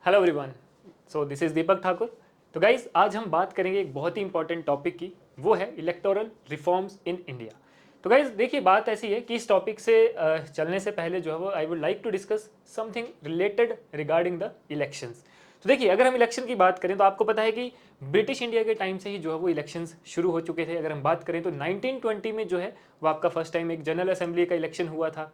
Hello everyone, so this is Deepak Thakur. तो guys आज हम बात करेंगे एक बहुत ही इंपॉर्टेंट टॉपिक की, वो है इलेक्टोरल रिफॉर्म्स इन इंडिया। तो गाइज देखिए, बात ऐसी है कि इस टॉपिक से चलने से पहले जो है वो I would like to discuss something related regarding the elections. तो देखिए, अगर हम इलेक्शन की बात करें तो आपको पता है कि ब्रिटिश इंडिया के टाइम से ही जो है वो इलेक्शंस शुरू हो चुके थे। अगर हम बात करें तो 1920 में जो है वो आपका फर्स्ट टाइम एक जनरल असेंबली का इलेक्शन हुआ था।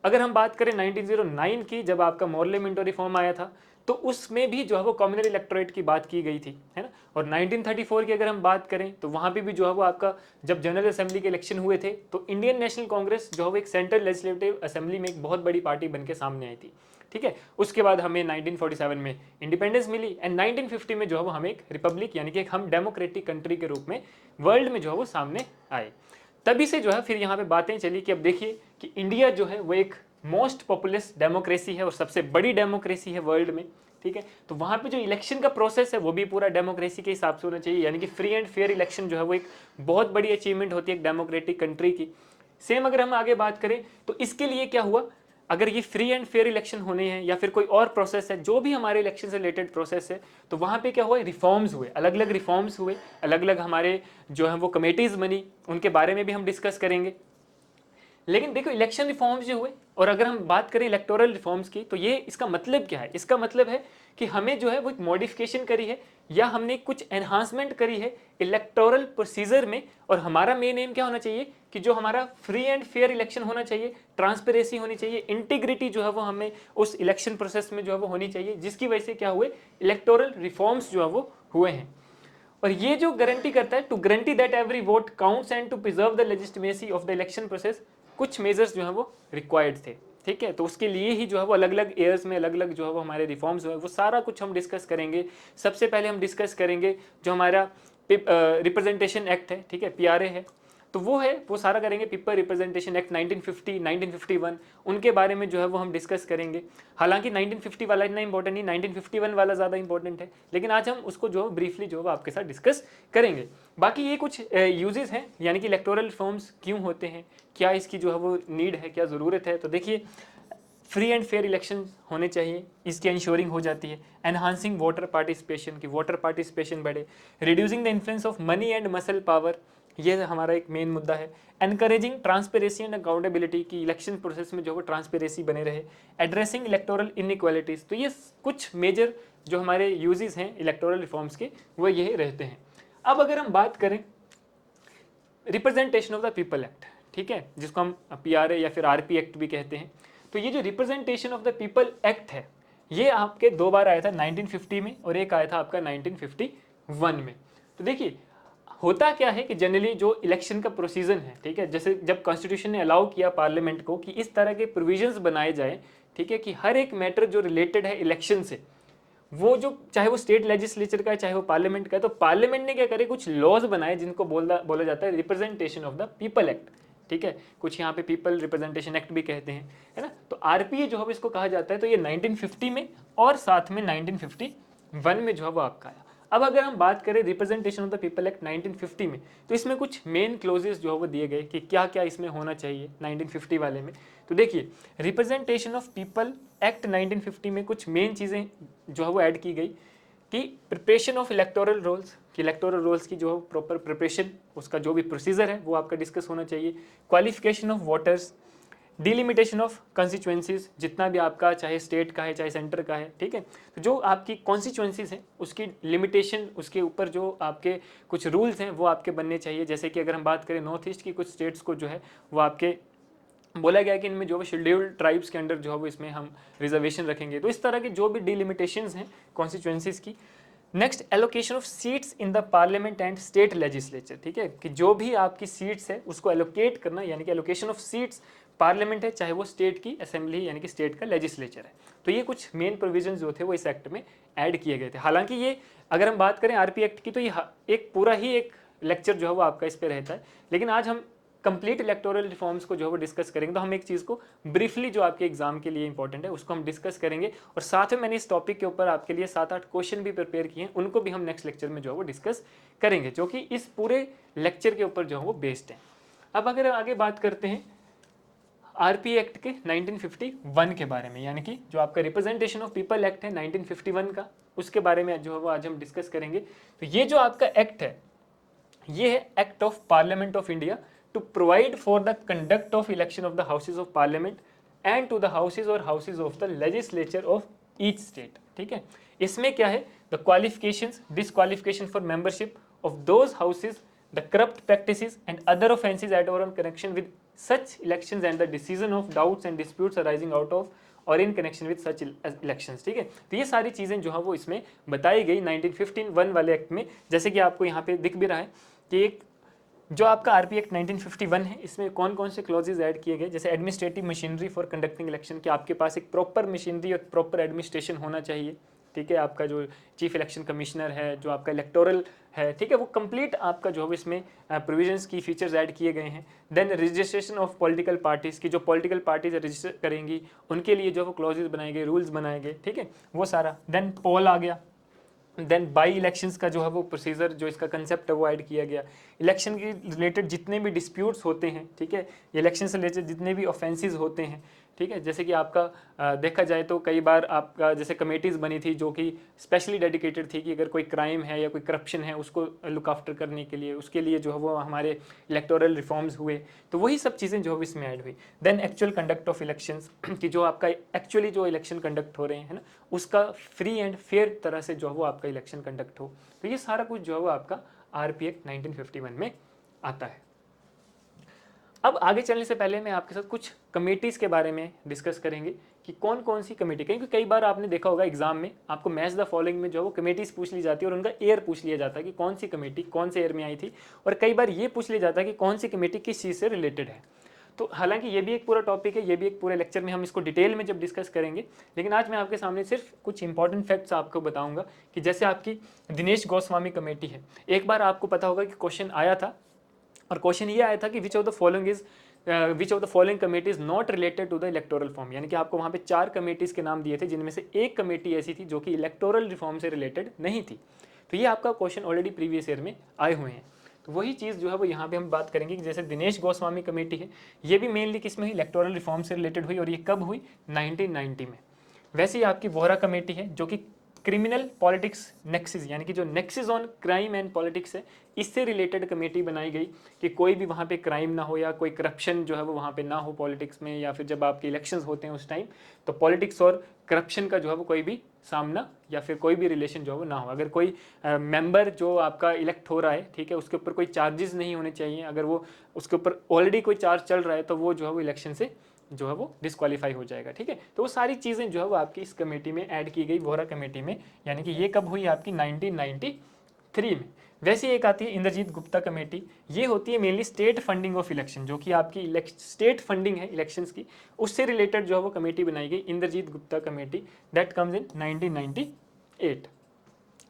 अगर हम बात करें 1909 की, जब आपका मॉर्ले मिंटो रिफॉर्म आया था, तो उसमें भी जो है वो कम्युनल इलेक्टोरेट की बात की गई थी, है ना। और 1934 की अगर हम बात करें तो वहाँ पे भी जो है वो आपका जब जनरल असेंबली के इलेक्शन हुए थे तो इंडियन नेशनल कांग्रेस जो है वो एक सेंट्रल लेजिस्लेटिव असेंबली में एक बहुत बड़ी पार्टी बन के सामने आई थी, ठीक है। उसके बाद हमें 1947 में इंडिपेंडेंस मिली एंड 1950 में जो है वो हम एक रिपब्लिक यानी कि हम डेमोक्रेटिक कंट्री के रूप में वर्ल्ड में जो है वो सामने आए। तभी से जो है फिर यहाँ पे बातें चली कि अब देखिए कि इंडिया जो है वो एक मोस्ट पॉपुलस डेमोक्रेसी है और सबसे बड़ी डेमोक्रेसी है वर्ल्ड में, ठीक है। तो वहाँ पे जो इलेक्शन का प्रोसेस है वो भी पूरा डेमोक्रेसी के हिसाब से होना चाहिए, यानी कि फ्री एंड फेयर इलेक्शन जो है वो एक बहुत बड़ी अचीवमेंट होती है एक डेमोक्रेटिक कंट्री की। सेम अगर हम आगे बात करें तो इसके लिए क्या हुआ, अगर ये फ्री एंड फेयर इलेक्शन होने हैं या फिर कोई और प्रोसेस है, जो भी हमारे इलेक्शन से रिलेटेड प्रोसेस है, तो वहाँ पे क्या हुआ, रिफॉर्म्स हुए, अलग अलग रिफॉर्म्स हुए, अलग अलग हमारे जो है वो कमेटीज बनी, उनके बारे में भी हम डिस्कस करेंगे। लेकिन देखो, इलेक्शन रिफॉर्म्स जो हुए, और अगर हम बात करें इलेक्टोरल रिफॉर्म्स की, तो ये इसका मतलब क्या है, इसका मतलब है कि हमें जो है वो एक मॉडिफिकेशन करी है या हमने कुछ एनहांसमेंट करी है इलेक्टोरल प्रोसीजर में। और हमारा मेन एम क्या होना चाहिए कि जो हमारा फ्री एंड फेयर इलेक्शन होना चाहिए, ट्रांसपेरेंसी होनी चाहिए, इंटीग्रिटी जो है वो हमें उस इलेक्शन प्रोसेस में जो है वो होनी चाहिए, जिसकी वजह से क्या हुए, इलेक्टोरल रिफॉर्म्स जो है वो हुए हैं। और ये जो गारंटी करता है, to guarantee that every vote counts and to preserve the legitimacy of the election process, कुछ मेजर्स जो है वो रिक्वायर्ड थे, ठीक है। तो उसके लिए ही जो है वो अलग अलग ईयर्स में अलग अलग जो है वो हमारे रिफॉर्म्स जो है वो सारा कुछ हम डिस्कस करेंगे। सबसे पहले हम डिस्कस करेंगे जो हमारा रिप्रेजेंटेशन एक्ट है, ठीक है, पीआरए है, तो वो है, वो सारा करेंगे। पीपल रिप्रेजेंटेशन एक्ट 1950, 1951, उनके बारे में जो है वो हम डिस्कस करेंगे। हालांकि 1950 वाला इतना इंपॉर्टेंट नहीं, 1951 वाला ज़्यादा इंपॉर्टेंट है, लेकिन आज हम उसको जो ब्रीफली जो है आपके साथ डिस्कस करेंगे। बाकी ये कुछ यूजेस हैं, यानी कि इलेक्टोरल रिफॉर्म्स क्यों होते हैं, क्या इसकी जो है वो नीड है, क्या ज़रूरत है। तो देखिए, फ्री एंड फेयर इलेक्शन होने चाहिए, इसकी इंश्योरिंग हो जाती है। एनहांसिंग वोटर पार्टिसिपेशन, की वोटर पार्टिसिपेशन बढ़े। Reducing the influence of money and muscle power, ये हमारा एक मेन मुद्दा है। एनकरेजिंग ट्रांसपेरेंसी एंड अकाउंटेबिलिटी, की इलेक्शन प्रोसेस में जो है ट्रांसपेरेंसी बने रहे। एड्रेसिंग इलेक्टोरल इनइक्वालिटीज़, तो ये कुछ मेजर जो हमारे यूजेस हैं इलेक्टोरल रिफॉर्म्स के, वो ये रहते हैं। अब अगर हम बात करें representation of the people act, ठीक है, जिसको हम पीआरए या फिर आरपी एक्ट भी कहते हैं, तो ये जो representation of the people act है, ये आपके दो बार आया था, 1950 में और एक आया था आपका 1951 में। तो देखिए, होता क्या है कि जनरली जो इलेक्शन का प्रोसीजर है, ठीक है, जैसे जब कॉन्स्टिट्यूशन ने अलाउ किया पार्लियामेंट को कि इस तरह के प्रोविजंस बनाए जाए, ठीक है, कि हर एक मैटर जो रिलेटेड है इलेक्शन से, वो जो चाहे वो स्टेट लेजिस्लेचर का है चाहे वो पार्लियामेंट का है, तो पार्लियामेंट ने क्या करे, कुछ लॉज बनाए जिनको बोला जाता है representation of the people act, ठीक है। कुछ यहाँ पे पीपल रिप्रेजेंटेशन एक्ट भी कहते हैं, है ना। तो आरपीए जो है इसको कहा जाता है। तो ये 1950 में और साथ में 1951 में जो है वो आपका आया। अब अगर हम बात करें representation of the people act 1950 में, तो इसमें कुछ मेन क्लोजेस जो है वो दिए गए कि क्या क्या इसमें होना चाहिए 1950 वाले में। तो देखिए, रिप्रेजेंटेशन ऑफ पीपल एक्ट 1950 में कुछ मेन चीज़ें जो है वो ऐड की गई कि प्रिपरेशन ऑफ इलेक्टोरल रोल्स, कि इलेक्टोरल रोल्स की जो प्रॉपर प्रिपरेशन, उसका जो भी प्रोसीजर है वो आपका डिस्कस होना चाहिए। Qualification of voters, delimitation of constituencies, जितना भी आपका चाहे स्टेट का है चाहे सेंटर का है, ठीक है, तो जो आपकी कॉन्स्टिट्यूएंसीज हैं उसकी लिमिटेशन, उसके ऊपर जो आपके कुछ रूल्स हैं वो आपके बनने चाहिए। जैसे कि अगर हम बात करें नॉर्थ ईस्ट की कुछ स्टेट्स को जो है वो आपके बोला गया कि इनमें जो है शेड्यूल्ड ट्राइब्स के अंडर जो है वो इसमें हम रिजर्वेशन रखेंगे। तो इस तरह की जो भी डिलिमिटेशंस हैं कॉन्स्टिट्यूएंसीज की। Next, allocation of seats in the parliament and state legislature, ठीक है, कि जो भी आपकी सीट्स है उसको एलोकेट करना, यानी कि एलोकेशन ऑफ सीट्स, पार्लियामेंट है चाहे वो स्टेट की असेंबली यानी कि स्टेट का लेजिस्लेचर है। तो ये कुछ मेन प्रोविजन जो थे वो इस एक्ट में ऐड किए गए थे। हालांकि ये अगर हम बात करें आरपी एक्ट की, तो ये एक पूरा ही एक लेक्चर जो है वो आपका इस पर रहता है, लेकिन आज हम कंप्लीट इलेक्टोरल रिफॉर्म्स को जो है वो डिस्कस करेंगे। तो हम एक चीज़ को ब्रीफली जो आपके एग्जाम के लिए इंपॉर्टेंट है उसको हम डिस्कस करेंगे, और साथ में मैंने इस टॉपिक के ऊपर आपके लिए 7-8 क्वेश्चन भी प्रिपेयर किए हैं, उनको भी हम नेक्स्ट लेक्चर में जो है वो डिस्कस करेंगे, जो कि इस पूरे लेक्चर के ऊपर जो है वो बेस्ड है। अब अगर आगे बात करते हैं आरपी एक्ट के 1951 के बारे में, यानी कि जो आपका रिप्रेजेंटेशन ऑफ पीपल एक्ट है 1951 का, उसके बारे में जो है वो आज हम डिस्कस करेंगे। तो ये जो आपका एक्ट है, ये है act of parliament of India to provide for the conduct of election of the houses of parliament and to the houses और houses of the legislature of each state. ठीक है, इसमें क्या है, the qualifications, disqualification for membership of those houses, the corrupt practices and other offences at or in connection with such elections and the decision of doubts and disputes arising out of और in connection with such elections. ठीक है, तो ये सारी चीज़ें जो है वो इसमें बताई गई 1951 वाले एक्ट में। जैसे कि आपको यहाँ पे दिख भी रहा है कि एक जो आपका आरपी एक्ट 1951 है, इसमें कौन कौन से क्लॉजेज ऐड किए गए, जैसे administrative machinery for conducting election, कि आपके पास एक प्रॉपर मशीनरी और प्रॉपर एडमिनिस्ट्रेशन होना चाहिए। ठीक है, आपका जो चीफ इलेक्शन कमिश्नर है, जो आपका इलेक्टोरल है, ठीक है, वो कंप्लीट आपका जो है इसमें प्रोविजंस की फीचर्स ऐड किए गए हैं। Then registration of political parties की, जो पॉलिटिकल पार्टीज रजिस्टर करेंगी उनके लिए जो है वो क्लॉजेज बनाए गए, रूल्स बनाए गए। ठीक है, वो सारा। देन पोल आ गया। देन बाई इलेक्शंस का जो है वो प्रोसीजर, जो इसका कंसेप्ट है वो ऐड किया गया। इलेक्शन के रिलेटेड जितने भी डिस्प्यूट्स होते हैं, ठीक है, इलेक्शन से रिलेटेड जितने भी ऑफेंसेस होते हैं, ठीक है, जैसे कि आपका देखा जाए तो कई बार आपका जैसे कमेटीज़ बनी थी जो कि स्पेशली डेडिकेटेड थी कि अगर कोई क्राइम है या कोई करप्शन है उसको लुक आफ्टर करने के लिए, उसके लिए जो है वो हमारे इलेक्टोरल रिफॉर्म्स हुए। तो वही सब चीज़ें जो है इसमें ऐड हुई। Then actual conduct of elections, कि जो आपका एक्चुअली जो इलेक्शन कंडक्ट हो रहे हैं ना, उसका फ्री एंड फेयर तरह से जो है वो आपका इलेक्शन कंडक्ट हो। तो ये सारा कुछ जो है वो आपका आरपी एक्ट 1951 में आता है। अब आगे चलने से पहले मैं आपके साथ कुछ कमेटीज़ के बारे में डिस्कस करेंगे कि कौन कौन सी कमेटी, क्योंकि कई बार आपने देखा होगा एग्जाम में आपको मैच द फॉलोइंग में जो है वो कमेटीज़ पूछ ली जाती है और उनका ईयर पूछ लिया जाता है कि कौन सी कमेटी कौन से ईयर में आई थी, और कई बार ये पूछ लिया जाता है कि कौन सी कमेटी किस चीज़ से रिलेटेड है। तो हालांकि ये भी एक पूरा टॉपिक है, ये भी एक पूरे लेक्चर में हम इसको डिटेल में जब डिस्कस करेंगे, लेकिन आज मैं आपके सामने सिर्फ कुछ इंपॉर्टेंट फैक्ट्स आपको बताऊंगा कि जैसे आपकी दिनेश गोस्वामी कमेटी है। एक बार आपको पता होगा कि क्वेश्चन आया था, और क्वेश्चन ये आया था कि which of the following committee is not related to the electoral form, यानी कि आपको वहाँ पे 4 कमेटीज़ के नाम दिए थे जिनमें से एक कमेटी ऐसी थी जो कि इलेक्टोरल रिफॉर्म से रिलेटेड नहीं थी। तो ये आपका क्वेश्चन ऑलरेडी प्रीवियस ईयर में आए हुए हैं। तो वही चीज़ जो है वो यहाँ पे हम बात करेंगे कि जैसे दिनेश गोस्वामी कमेटी है, ये भी मेनली किस में हुई, इलेक्टोरल रिफॉर्म से रिलेटेड हुई, और ये कब हुई, 1990 में। वैसे ही आपकी वोहरा कमेटी है जो कि क्रिमिनल पॉलिटिक्स नेक्सिस, यानी कि जो Nexis on crime and politics है, इससे रिलेटेड कमेटी बनाई गई कि कोई भी वहाँ पे क्राइम ना हो या कोई करप्शन जो है वो वहाँ पे ना हो पॉलिटिक्स में, या फिर जब आपके इलेक्शंस होते हैं उस टाइम, तो पॉलिटिक्स और करप्शन का जो है वो कोई भी सामना या फिर कोई भी रिलेशन जो है वो ना हो। अगर कोई मेंबर जो आपका इलेक्ट हो रहा है, ठीक है, उसके ऊपर कोई चार्जेस नहीं होने चाहिए। अगर वो उसके ऊपर ऑलरेडी कोई चार्ज चल रहा है तो वो जो है वो इलेक्शन से जो है वो डिस्क्वालीफाई हो जाएगा। ठीक है, तो वो सारी चीज़ें जो है वो आपकी इस कमेटी में ऐड की गई, वोहरा कमेटी में, यानी कि ये कब हुई आपकी 1993 में। वैसे एक आती है इंद्रजीत गुप्ता कमेटी, ये होती है mainly state funding of election, जो कि आपकी स्टेट फंडिंग है इलेक्शंस की, उससे रिलेटेड जो है वो कमेटी बनाई गई, Indrajit Gupta committee, that comes in 1998।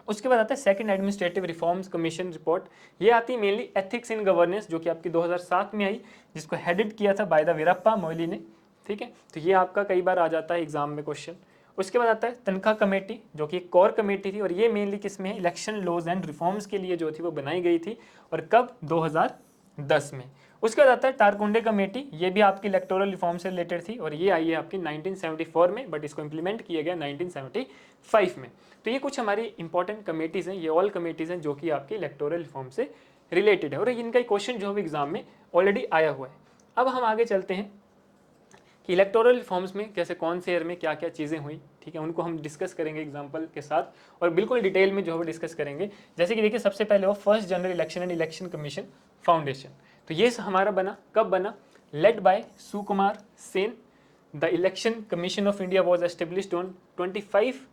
उसके बाद आता है second administrative reforms commission report, ये आती है मेनली एथिक्स इन गवर्नेंस, जो कि आपकी 2007 में आई, जिसको हेडेड किया था बाय द वीरप्पा मोइली ने। ठीक है, तो ये आपका कई बार आ जाता है एग्जाम में क्वेश्चन। उसके बाद आता है तनख्वाह कमेटी, जो कि एक कोर कमेटी थी, और ये मेनली किस में है, इलेक्शन लॉज एंड रिफॉर्म्स के लिए जो थी वो बनाई गई थी, और कब, 2010 में। उसके बाद आता है टारकुंडे कमेटी, ये भी आपकी इलेक्टोरल रिफॉर्म से रिलेटेड थी, और ये आई है आपकी 1974 में, बट इसको इंप्लीमेंट किया गया 1975 में। तो ये कुछ हमारी इंपॉर्टेंट कमेटीज़ हैं, ये ऑल कमेटीज़ हैं जो कि आपकी इलेक्टोरल रिफॉर्म से रिलेटेड है, और इनका क्वेश्चन जो है एग्जाम में ऑलरेडी आया हुआ है। अब हम आगे चलते हैं कि इलेक्टोरल रिफॉर्म्स में कैसे कौन से ईयर में क्या क्या चीज़ें हुई, ठीक है, उनको हम डिस्कस करेंगे एग्जांपल के साथ, और बिल्कुल डिटेल में जो है वो डिस्कस करेंगे। जैसे कि देखिए सबसे पहले हो first general election and election commission foundation, तो ये हमारा बना, कब बना, led by Sukumar Sen. The election commission of India was established on 25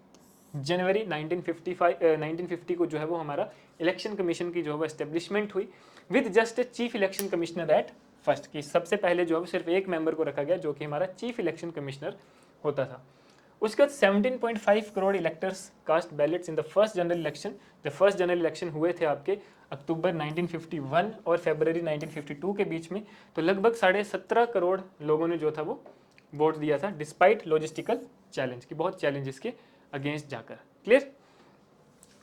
जनवरी 1950 को जो है वो हमारा इलेक्शन कमीशन की जो है वो एस्टेब्लिशमेंट हुई, with just a chief election commissioner at first, की सबसे पहले जो है सिर्फ एक मेंबर को रखा गया जो कि हमारा चीफ इलेक्शन कमिश्नर होता था। उसके बाद 17.5 crore electors cast ballots in the first general election. The first general election हुए थे आपके अक्टूबर 1951 और फरवरी 1952 के बीच में, तो लगभग 17.5 करोड़ लोगों ने जो था वो वोट दिया था, डिस्पाइट लॉजिस्टिकल चैलेंज की, बहुत चैलेंजेस के अगेंस्ट जाकर। क्लियर।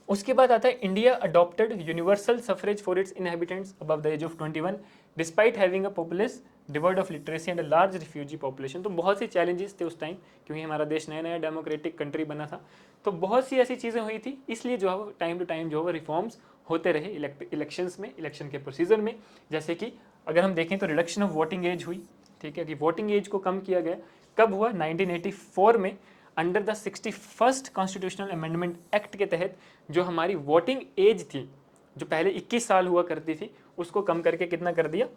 उसके बाद आता है India adopted universal suffrage for its inhabitants above the age of 21 despite having a populous devoid of literacy and a large refugee population. तो बहुत सी चैलेंजेस थे उस टाइम, क्योंकि हमारा देश नया नया डेमोक्रेटिक कंट्री बना था, तो बहुत सी ऐसी चीज़ें हुई थी, इसलिए जो है वो टाइम टू टाइम जो है वो रिफॉर्म्स होते रहे इलेक्शंस में, इलेक्शन के प्रोसीजर में। जैसे कि अगर हम देखें तो रिडक्शन ऑफ वोटिंग एज हुई, ठीक है, कि वोटिंग एज को कम किया गया। कब हुआ? 1984 में, under the 61st constitutional amendment act के तहत जो हमारी वोटिंग एज थी, जो पहले 21 साल हुआ करती थी, उसको कम करके कितना कर दिया?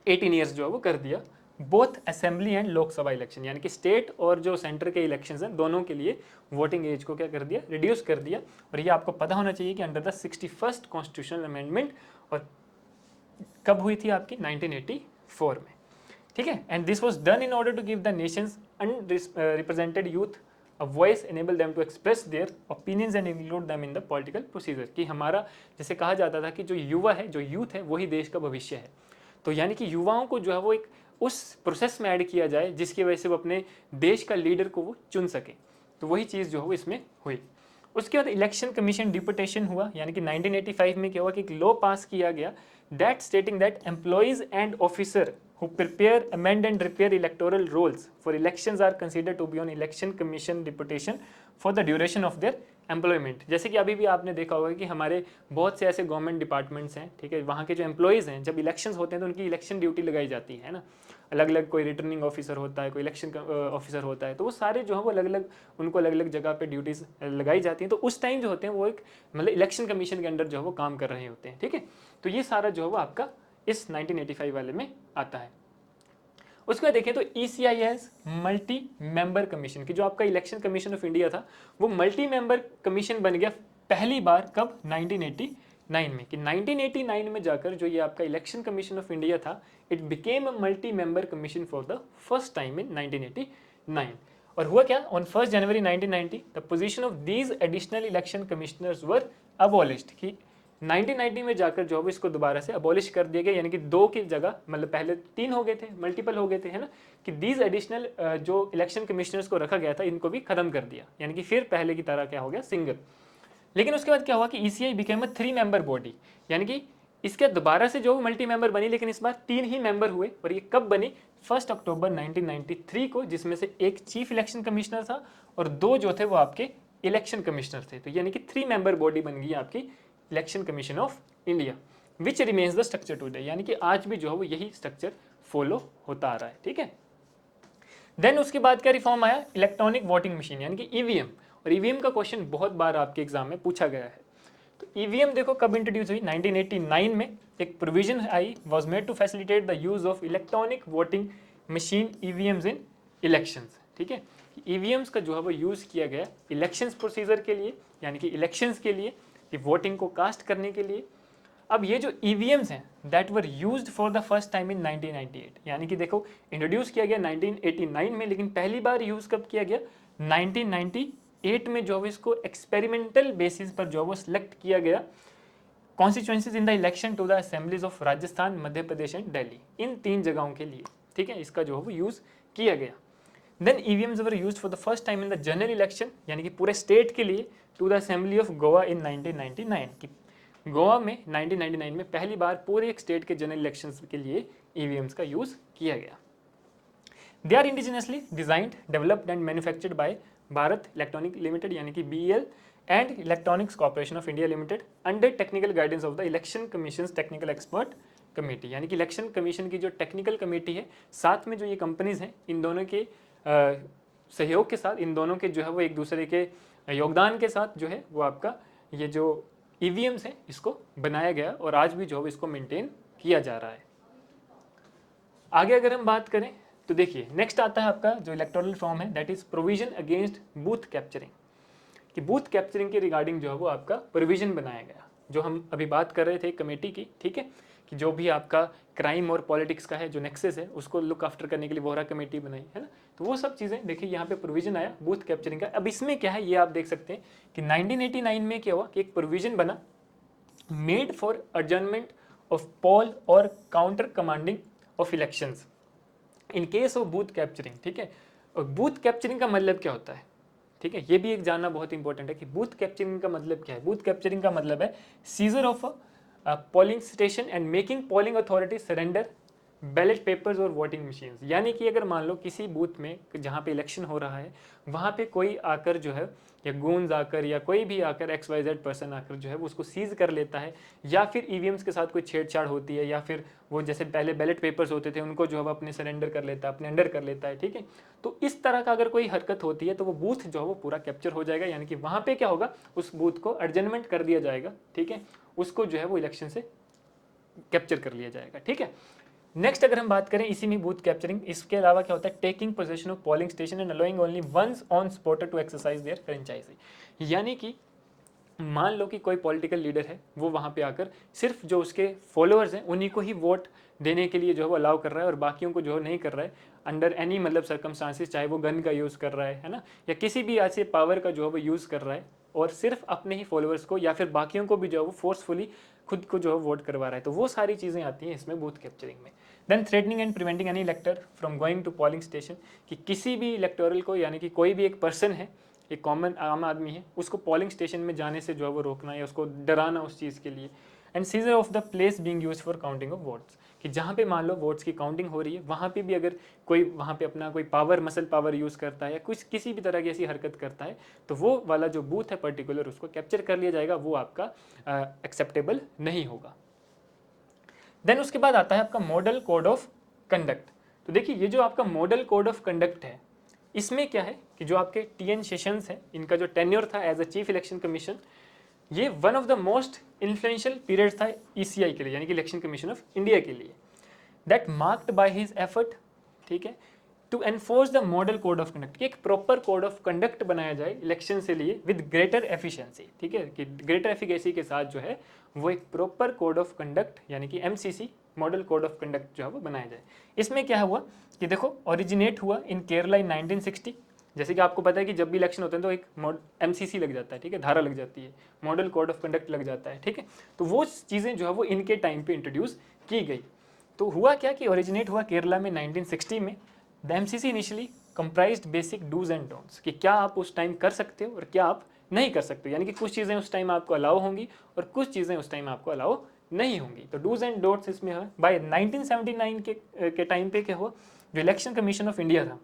18 ईयर्स जो है वो कर दिया। Both assembly and Lok Sabha election, यानी कि स्टेट और जो सेंटर के इलेक्शंस हैं, दोनों के लिए वोटिंग एज को क्या कर दिया? रिड्यूस कर दिया। और ये आपको पता होना चाहिए कि under the 61st constitutional amendment, और कब हुई थी आपकी? 1984 में, ठीक है। And this was done in order to give the nation's unrepresented youth a voice, enable them to express their opinions and include them in the political procedure. कि हमारा, जैसे कहा जाता था कि जो युवा है, जो यूथ है, वही देश का भविष्य है। तो यानी कि युवाओं को जो है वो एक उस प्रोसेस में ऐड किया जाए जिसकी वजह से वो अपने देश का लीडर को वो चुन सके। तो वही चीज़ जो है वो इसमें हुई। उसके बाद इलेक्शन कमीशन डिपुटेशन हुआ, यानी कि 1985 में क्या हुआ कि एक लॉ पास किया गया that stating that employees and officer who prepare, amend and repair electoral rolls for elections are considered to be on election commission deputation for the duration of their employment। जैसे कि अभी भी आपने देखा होगा कि हमारे बहुत से ऐसे गवर्नमेंट डिपार्टमेंट्स हैं, ठीक है, वहाँ के जो एम्प्लॉइज़ हैं, जब इलेक्शंस होते हैं तो उनकी इलेक्शन ड्यूटी लगाई जाती है ना, अलग अलग, कोई रिटर्निंग ऑफिसर होता है, कोई इलेक्शन ऑफिसर होता है, तो वो सारे जो है वो अलग अलग, उनको अलग अलग जगह पे ड्यूटीज़ लगाई जाती हैं। तो उस टाइम जो होते हैं वो एक मतलब इलेक्शन कमीशन के अंडर जो है वो काम कर रहे होते हैं, ठीक है। तो ये सारा जो है वो आपका इस 1985 वाले में आता है। उसके बाद देखें तो ECIS मल्टी मेंबर कमीशन, की जो आपका इलेक्शन कमीशन ऑफ इंडिया था वो मल्टी मेंबर कमीशन बन गया पहली बार। कब? 1989 में। कि 1989 में जाकर जो ये आपका इलेक्शन कमीशन ऑफ इंडिया था, it became a multi member commission for the first time इन 1989। और हुआ क्या? On 1 January 1990 the position of these additional election commissioners were abolished. कि 1990 में जाकर जो है इसको दोबारा से अबॉलिश कर दिया गया, यानी कि 2 की जगह, मतलब पहले 3 हो गए थे, मल्टीपल हो गए थे, है ना, कि दीज एडिशनल जो इलेक्शन कमिश्नर्स को रखा गया था, इनको भी खत्म कर दिया, यानी कि फिर पहले की तरह क्या हो गया? सिंगल। लेकिन उसके बाद क्या हुआ कि ECI became a 3 member body, यानी कि इसके दोबारा से जो मल्टी मेंबर बनी, लेकिन इस बार 3 ही मेंबर हुए। और ये कब बनी? 1 अक्टूबर 1993 को, जिसमें से एक चीफ इलेक्शन कमिश्नर था और 2 जो थे वो आपके इलेक्शन कमिश्नर थे। तो यानी कि 3 मेंबर बॉडी बन गई आपकी election commission of India, which remains the structure today, यानी कि आज भी जो है वो यही स्ट्रक्चर फॉलो होता आ रहा है, ठीक है। देन उसके बाद क्या रिफॉर्म आया? इलेक्ट्रॉनिक वोटिंग मशीन, यानी कि EVM। और EVM का क्वेश्चन बहुत बार आपके एग्जाम में पूछा गया है। तो EVM देखो कब इंट्रोड्यूस हुई? 1989 में एक प्रोविजन आई, was made to facilitate the use of electronic voting machine EVMs in elections, ठीक है। EVMs का जो है वो यूज़ किया गया इलेक्शंस प्रोसीजर के लिए, यानी कि इलेक्शंस के लिए, कि वोटिंग को कास्ट करने के लिए। अब ये जो EVMs हैं that were used for the first time इन 1998, यानी कि देखो इंट्रोड्यूस किया गया 1989 में, लेकिन पहली बार यूज़ कब किया गया? 1998 में जो इसको एक्सपेरिमेंटल बेसिस पर जो वो सिलेक्ट किया गया constituencies in the election to the assemblies of Rajasthan, Madhya Pradesh and Delhi, इन 3 जगहों के लिए, ठीक है, इसका जो है वो यूज़ किया गया। Then EVMs were used for the first time in the general election, यानी कि पूरे स्टेट के लिए, to the assembly of Goa in 1999। की गोवा में 1999 में पहली बार पूरे एक स्टेट के जनरल इलेक्शंस के लिए EVMs का यूज़ किया गया। They are indigenously designed, developed and manufactured by Bharat electronic limited, यानी कि BEL and electronics corporation of India limited, under technical guidance of the election commission technical expert committee, यानी कि election commission की जो technical committee है, साथ में जो ये कंपनीज हैं, इन दोनों के सहयोग के साथ, इन दोनों के जो है वो एक दूसरे के योगदान के साथ जो है वो आपका ये जो EVMs है इसको बनाया गया, और आज भी जो है इसको मेंटेन किया जा रहा है। आगे अगर हम बात करें तो देखिए नेक्स्ट आता है आपका जो इलेक्टोरल फॉर्म है, that is provision against booth capturing. कि बूथ कैप्चरिंग के रिगार्डिंग जो है वो आपका प्रोविजन बनाया गया, जो हम अभी बात कर रहे थे कमेटी की, ठीक है, कि जो भी आपका क्राइम और पॉलिटिक्स का है जो नेक्सस है उसको लुक आफ्टर करने के लिए वोहरा कमेटी बनाई है ना। तो वो सब चीज़ें देखिए यहाँ पे प्रोविजन आया बूथ कैप्चरिंग का। अब इसमें क्या है ये आप देख सकते हैं कि 1989 में क्या हुआ कि एक प्रोविजन बना, मेड फॉर एडजर्नमेंट ऑफ पोल और counter commanding of elections in case of booth capturing, ठीक है। और बूथ कैप्चरिंग का मतलब क्या होता है, ठीक है, ये भी एक जानना बहुत इंपॉर्टेंट है कि बूथ कैप्चरिंग का मतलब क्या है। बूथ कैप्चरिंग का मतलब है scissor of polling station and making polling authority surrender ballot papers और वोटिंग मशीन्स, यानी कि अगर मान लो किसी बूथ में जहाँ पे इलेक्शन हो रहा है वहाँ पे कोई आकर जो है, या गूंज आकर या कोई भी आकर XYZ पर्सन आकर जो है वो उसको सीज कर लेता है, या फिर ईवीएम्स के साथ कोई छेड़छाड़ होती है, या फिर वो जैसे पहले बैलेट पेपर्स होते थे उनको जो है अपने सरेंडर कर लेता है, अपने अंडर कर लेता है, ठीक है। तो इस तरह का अगर कोई हरकत होती है तो वो बूथ जो है वो पूरा कैप्चर हो जाएगा, यानी कि वहाँ पे क्या होगा, उस बूथ को एडजर्नमेंट कर दिया जाएगा, ठीक है, उसको जो है वो इलेक्शन से कैप्चर कर लिया जाएगा, ठीक है। नेक्स्ट अगर हम बात करें इसी में बूथ कैप्चरिंग, इसके अलावा क्या होता है, taking position of polling station and allowing only once on spotter to exercise their franchise, यानी कि मान लो कि कोई पॉलिटिकल लीडर है वो वहाँ पे आकर सिर्फ जो उसके फॉलोअर्स हैं उन्हीं को ही वोट देने के लिए जो है वो अलाउ कर रहा है, और बाकियों को जो है नहीं कर रहा है अंडर एनी मतलब सर्कमस्टांसिस, चाहे वो गन का यूज़ कर रहा है ना, या किसी भी ऐसे पावर का जो है वो यूज़ कर रहा है, और सिर्फ अपने ही फॉलोअर्स को या फिर बाकियों को भी जो है वो फोर्सफुली खुद को जो है वोट करवा रहा है। तो वो सारी चीज़ें आती हैं इसमें बूथ कैप्चरिंग में। Then threatening and preventing any elector from going to polling station, कि किसी भी इलेक्टोरल को, यानी कि कोई भी एक पर्सन है, एक कॉमन आम आदमी है, उसको पोलिंग स्टेशन में जाने से जो है वो रोकना या उसको डराना उस चीज़ के लिए। And seizure of the place being used for counting of votes, कि जहाँ पे मान लो वोट्स की काउंटिंग हो रही है वहाँ पे भी अगर कोई वहाँ पे अपना कोई पावर मसल पावर यूज़ करता है या कुछ किसी भी तरह की ऐसी हरकत करता है तो वो वाला जो बूथ है पर्टिकुलर उसको कैप्चर कर लिया जाएगा, वो आपका एक्सेप्टेबल नहीं होगा। देन उसके बाद आता है आपका मॉडल कोड ऑफ कंडक्ट। तो देखिए ये जो आपका मॉडल कोड ऑफ कंडक्ट है, इसमें क्या है कि जो आपके TN सेशंस हैं, इनका जो टेन्योर था as a chief election commission, ये one of the most influential period था ECI के लिए, यानी कि इलेक्शन कमीशन ऑफ इंडिया के लिए, that marked by his effort, ठीक है, to enforce the model code of conduct, a proper code of conduct बनाया जाए इलेक्शन से लिए विद ग्रेटर एफिशिएंसी, ठीक है, कि ग्रेटर एफिकेसी के साथ जो है वो एक प्रॉपर कोड ऑफ कंडक्ट यानी कि MCC model code of conduct जो है वो बनाया जाए। इसमें क्या हुआ कि देखो ओरिजिनेट हुआ इन केरला इन 1960। जैसे कि आपको पता है कि जब भी इलेक्शन होते हैं तो एक MCC लग जाता है, ठीक है, धारा लग जाती है, मॉडल कोड ऑफ कंडक्ट लग जाता है, ठीक है। तो वो चीज़ें जो है वो इनके टाइम पे इंट्रोड्यूस की गई। तो हुआ क्या कि ओरिजिनेट हुआ केरला में 1960 में। The MCC initially comprised basic dos and don'ts, कि क्या आप उस टाइम कर सकते हो और क्या आप नहीं कर सकते हो, यानी कि कुछ चीज़ें उस टाइम आपको अलाउ होंगी और कुछ चीज़ें उस टाइम आपको अलाउ नहीं होंगी। तो डूज एंड डोंट्स इसमें है। बाय 1979 के टाइम पे क्या हुआ, जो इलेक्शन कमीशन ऑफ इंडिया था,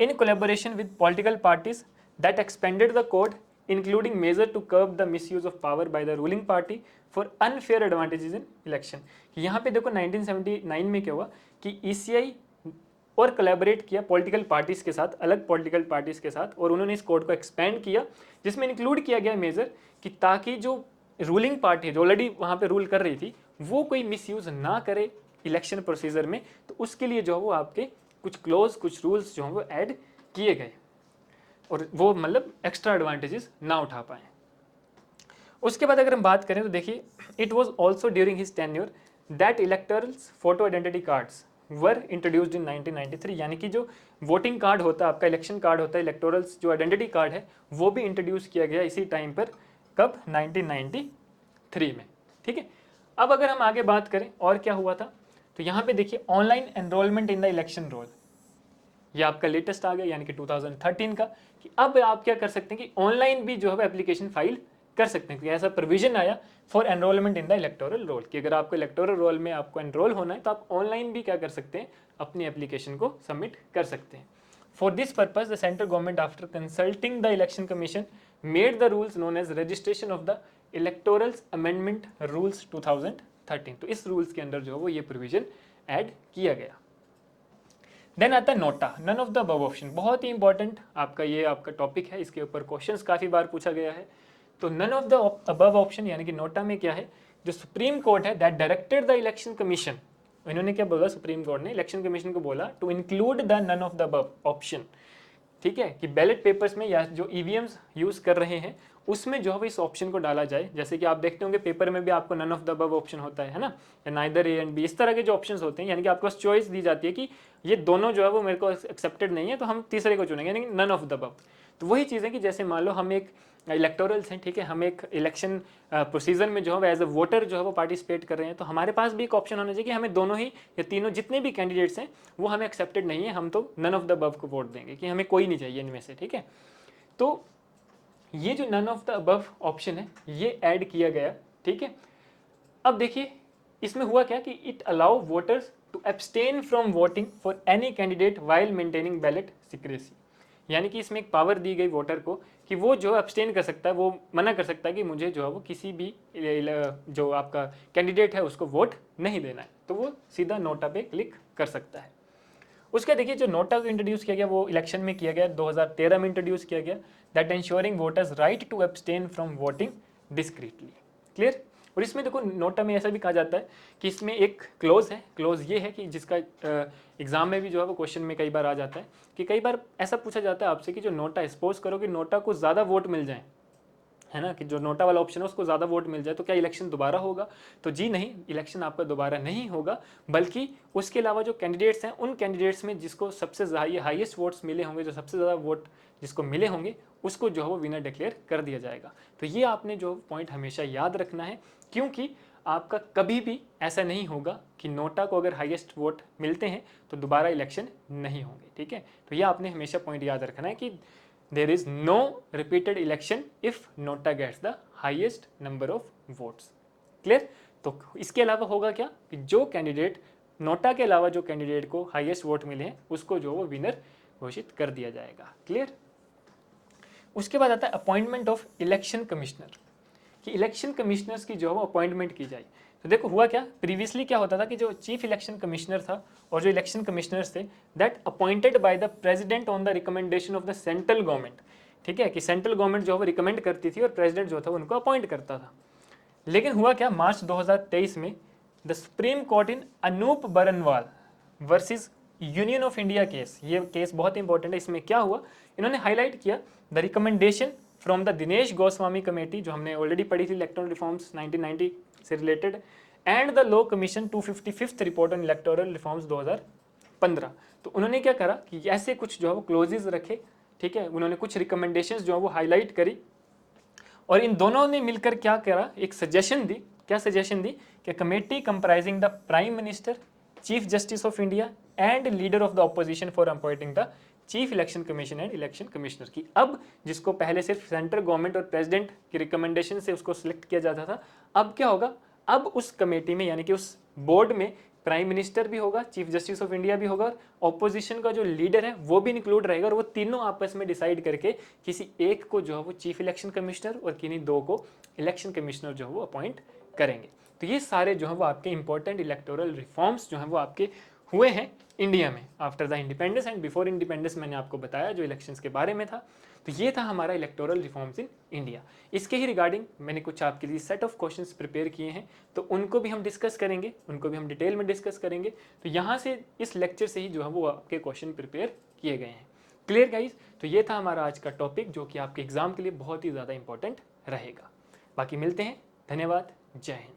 in collaboration with political parties that expanded the code including measure to curb the misuse of power by the ruling party for unfair advantages in election। यहाँ पे देखो 1979 में क्या हुआ कि ECI और collaborate किया पॉलिटिकल पार्टीज के साथ, अलग पॉलिटिकल पार्टीज के साथ, और उन्होंने इस कोड को एक्सपेंड किया जिसमें इंक्लूड किया गया मेजर कि ताकि जो रूलिंग पार्टी जो ऑलरेडी वहाँ पे रूल कर रही थी वो कोई मिसयूज ना करे इलेक्शन प्रोसीजर में। तो उसके लिए जो है वो आपके कुछ क्लोज कुछ रूल्स जो हैं वो ऐड किए गए और वो मतलब एक्स्ट्रा एडवांटेजेस ना उठा पाए। उसके बाद अगर हम बात करें तो देखिए it was also during his tenure that electors photo identity cards were introduced in 1993, यानी कि जो वोटिंग कार्ड होता है आपका, इलेक्शन कार्ड होता है, इलेक्टोरल्स जो आइडेंटिटी कार्ड है वो भी इंट्रोड्यूस किया गया इसी टाइम पर। कब? 1993 में, ठीक है। अब अगर हम आगे बात करें और क्या हुआ था, तो यहाँ पे देखिए online enrolment in the election roll, ये आपका लेटेस्ट आ गया यानी कि 2013 का, कि अब आप क्या कर सकते हैं कि ऑनलाइन भी जो है एप्लीकेशन फाइल कर सकते हैं। ऐसा प्रोविजन आया for enrolment in the electoral roll, कि अगर आपको इलेक्टोरल रोल में आपको एनरोल होना है तो आप ऑनलाइन भी क्या कर सकते हैं, अपनी एप्लीकेशन को सबमिट कर सकते हैं। For this purpose the central government after consulting the election commission made the rules known as registration of the electoral amendment rules 2013। तो इस रूल्स के अंदर जो है वो ये प्रोविजन ऐड किया गया। देन आता है NOTA, none of the above option, बहुत ही इंपॉर्टेंट आपका ये आपका टॉपिक है, इसके ऊपर क्वेश्चंस काफ़ी बार पूछा गया है। तो none of the above option यानी कि नोटा में क्या है, जो सुप्रीम कोर्ट है that directed the election commission, इन्होंने क्या बोला, सुप्रीम कोर्ट ने इलेक्शन कमीशन को बोला to include the none of the above option, ठीक है, कि बैलेट पेपर्स में या जो EVMs यूज़ कर रहे हैं उसमें जो है इस ऑप्शन को डाला जाए। जैसे कि आप देखते होंगे पेपर में भी आपको none of the above option होता है ना, या नाइदर A एंड B, इस तरह के जो ऑप्शंस होते हैं, यानी कि आपको बस चॉइस दी जाती है कि ये दोनों जो है वो मेरे को एक्सेप्टेड नहीं है तो हम तीसरे को चुनेंगे, यानी कि नन ऑफ द अबव। तो वही चीज़ है कि जैसे मान लो हम एक इलेक्टोरल्स हैं, ठीक है, हम एक इलेक्शन प्रोसीजर में जो है एज अ वोटर जो है वो पार्टिसिपेट कर रहे हैं, तो हमारे पास भी एक ऑप्शन होना चाहिए कि हमें दोनों ही या तीनों जितने भी कैंडिडेट्स हैं वो हमें एक्सेप्टेड नहीं है, हम तो नन ऑफ द अबव को वोट देंगे, कि हमें कोई नहीं चाहिए इनमें से, ठीक है। तो ये जो none of the above option है ये ऐड किया गया, ठीक है। अब देखिए इसमें हुआ क्या कि it allow voters to abstain from voting for any candidate while maintaining ballot secrecy. यानी कि इसमें एक पावर दी गई वोटर को कि वो जो अब्सटेन कर सकता है, वो मना कर सकता है कि मुझे जो है वो किसी भी जो आपका कैंडिडेट है उसको वोट नहीं देना है, तो वो सीधा नोटा पे क्लिक कर सकता है। उसके देखिए जो नोटा को इंट्रोड्यूस किया गया वो इलेक्शन में किया गया, 2013 में इंट्रोड्यूस किया गया, that ensuring voters right to abstain from voting discreetly. Clear. और इसमें देखो नोटा में ऐसा भी कहा जाता है कि इसमें एक क्लोज है, क्लोज ये है कि जिसका एग्जाम में भी जो है वो क्वेश्चन में कई बार आ जाता है कि कई बार ऐसा पूछा जाता है आपसे कि जो नोटा, सपोज करो कि नोटा को ज़्यादा वोट मिल जाए, है ना, कि जो नोटा वाला ऑप्शन है उसको ज़्यादा वोट मिल जाए, तो क्या इलेक्शन दोबारा होगा? तो जी नहीं, इलेक्शन आपका दोबारा नहीं होगा, बल्कि उसके अलावा जो कैंडिडेट्स हैं उन कैंडिडेट्स में जिसको सबसे हाईएस्ट वोट्स मिले होंगे, जो सबसे ज़्यादा वोट जिसको मिले होंगे, उसको जो है वो विनर डिक्लेयर कर दिया जाएगा। तो ये आपने जो पॉइंट हमेशा याद रखना है, क्योंकि आपका कभी भी ऐसा नहीं होगा कि नोटा को अगर हाईएस्ट वोट मिलते हैं तो दोबारा इलेक्शन नहीं होंगे। ठीक है, तो ये आपने हमेशा पॉइंट याद रखना है कि there is no repeated election if nota gets the highest number of votes। Clear. तो इसके अलावा होगा क्या कि जो कैंडिडेट, नोटा के अलावा जो कैंडिडेट को हाईएस्ट वोट मिले हैं उसको जो वो विनर घोषित कर दिया जाएगा। क्लियर। उसके बाद आता है अपॉइंटमेंट ऑफ इलेक्शन कमिश्नर, कि इलेक्शन कमिश्नर्स की जो है वो अपॉइंटमेंट की जाए। तो देखो हुआ क्या, प्रीवियसली क्या होता था कि जो चीफ इलेक्शन कमिश्नर था और जो इलेक्शन कमिश्नर्स थे, that appointed by the president on the recommendation of the central government. ठीक है, कि सेंट्रल गवर्नमेंट जो है वो रिकमेंड करती थी और प्रेसिडेंट जो था उनको अपॉइंट करता था। लेकिन हुआ क्या, मार्च 2023 में the Supreme Court in Anoop Barnwal versus union of India case, ये केस बहुत इंपॉर्टेंट है, इसमें क्या हुआ, इन्होंने हाईलाइट किया the recommendation from the Dinesh Goswami committee, जो हमने ऑलरेडी पढ़ी थी इलेक्टोरल रिफॉर्म्स 1990 से related, and the law commission 255th report on electoral reforms 2015। तो उन्होंने क्या करा कि ऐसे कुछ जो है वो क्लोजेज रखे, ठीक है, उन्होंने कुछ रिकमेंडेशंस जो है वो हाईलाइट करी, और इन दोनों ने मिलकर क्या करा, एक सजेशन दी। क्या सजेशन दी कि committee comprising the prime minister, chief justice of India and leader of the opposition for appointing the chief election commission and election commissioner की, अब जिसको पहले सिर्फ सेंट्रल गवर्नमेंट और प्रेसिडेंट की रिकमेंडेशन से उसको सिलेक्ट किया जाता था, अब क्या होगा, अब उस कमेटी में यानी कि उस बोर्ड में प्राइम मिनिस्टर भी होगा, चीफ जस्टिस ऑफ इंडिया भी होगा, और ऑपोजिशन का जो लीडर है वो भी इंक्लूड रहेगा, और वो तीनों आपस में डिसाइड करके किसी एक को जो है वो चीफ इलेक्शन कमिश्नर और किन्हीं दो को इलेक्शन कमिश्नर जो है वो अपॉइंट करेंगे। तो ये सारे जो है वो आपके इंपॉर्टेंट इलेक्टोरल रिफॉर्म्स जो हैं वो आपके हुए हैं इंडिया में after the independence and before independence, मैंने आपको बताया जो इलेक्शंस के बारे में था। तो ये था हमारा इलेक्टोरल रिफॉर्म्स इन इंडिया। इसके ही रिगार्डिंग मैंने कुछ आपके लिए सेट ऑफ क्वेश्चंस प्रिपेयर किए हैं, तो उनको भी हम डिस्कस करेंगे, उनको भी हम डिटेल में डिस्कस करेंगे। तो यहाँ से इस लेक्चर से ही जो है वो आपके क्वेश्चन प्रिपेयर किए गए हैं। Clear guys. तो ये था हमारा आज का टॉपिक जो कि आपके एग्जाम के लिए बहुत ही ज़्यादा इंपॉर्टेंट रहेगा। बाकी मिलते हैं, धन्यवाद, जय हिंद।